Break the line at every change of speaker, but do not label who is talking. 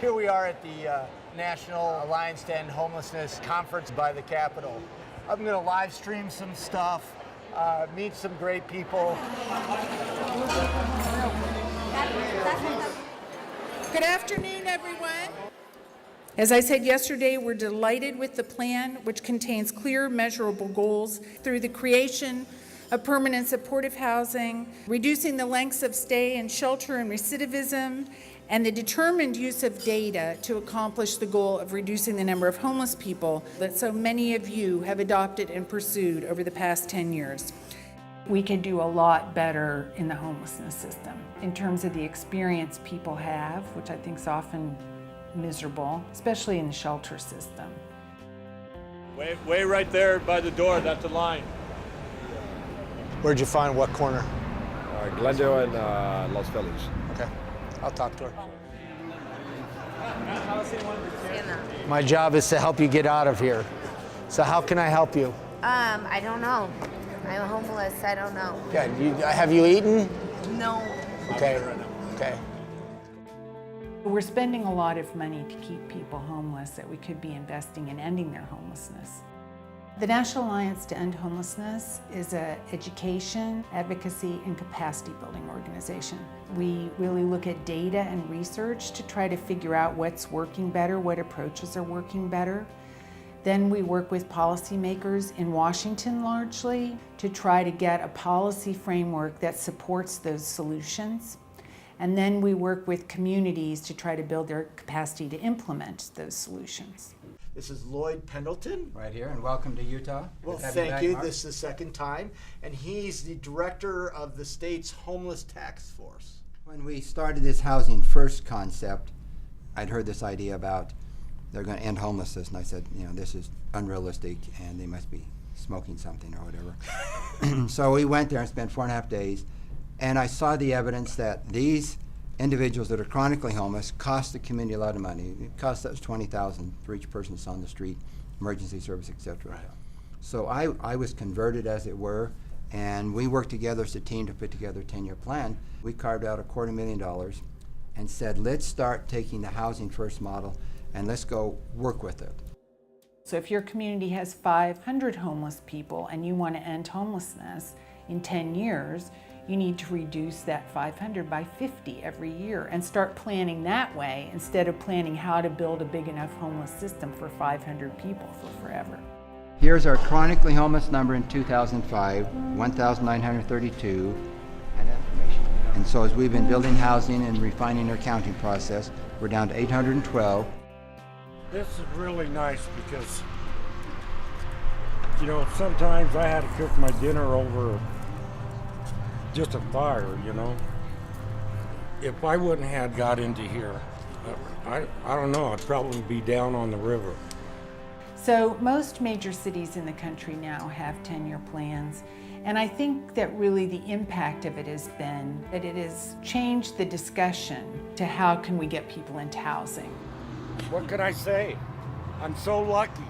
Here we are at the National Alliance to End Homelessness conference by the Capitol. I'm going to live stream some stuff, meet some great people.
Good afternoon, everyone. As I said yesterday, we're delighted with the plan, which contains clear, measurable goals through the creation of permanent supportive housing, reducing the lengths of stay in shelter and recidivism, and the determined use of data to accomplish the goal of reducing the number of homeless people that so many of you have adopted and pursued over the past 10 years. We could do a lot better in the homelessness system in terms of the experience people have, which I think is often miserable, especially in the shelter system.
Way right there by the door, that's the line.
Where'd you find what corner?
Glendale and Los Feliz.
Okay, I'll talk to her. My job is to help you get out of here. So how can I help you?
I don't know. I'm homeless, I don't know.
Yeah, have you eaten?
No.
Okay, okay.
We're spending a lot of money to keep people homeless that we could be investing in ending their homelessness. The National Alliance to End Homelessness is an education, advocacy, and capacity building organization. We really look at data and research to try to figure out what's working better, what approaches are working better. Then we work with policymakers in Washington largely to try to get a policy framework that supports those solutions. And then we work with communities to try to build their capacity to implement those solutions.
This is Lloyd Pendleton.
Right here, and welcome to Utah.
Well,
Good to have
thank
back,
you.
Mark.
This is the second time. And he's the director of the state's homeless task force.
When we started this housing first concept, I'd heard this idea about they're going to end homelessness, and I said, you know, this is unrealistic, and they must be smoking something or whatever. So we went there and spent 4.5 days, and I saw the evidence that these individuals that are chronically homeless cost the community a lot of money. It cost us $20,000 for each person that's on the street, emergency service, etc.
Right.
So I was converted, as it were, and we worked together as a team to put together a 10-year plan. We carved out $250,000 and said, let's start taking the housing first model and let's go work with it.
So if your community has 500 homeless people and you want to end homelessness in 10 years, you need to reduce that 500 by 50 every year and start planning that way instead of planning how to build a big enough homeless system for 500 people for forever.
Here's our chronically homeless number in 2005, 1,932, and information. And so as we've been building housing and refining our counting process, we're down to 812.
This is really nice because, you know, sometimes I had to cook my dinner over just a fire, you know. If I wouldn't have got into here, I don't know, I'd probably be down on the river.
So most major cities in the country now have 10-year plans, and I think that really the impact of it has been that it has changed the discussion to how can we get people into housing.
What could I say? I'm so lucky.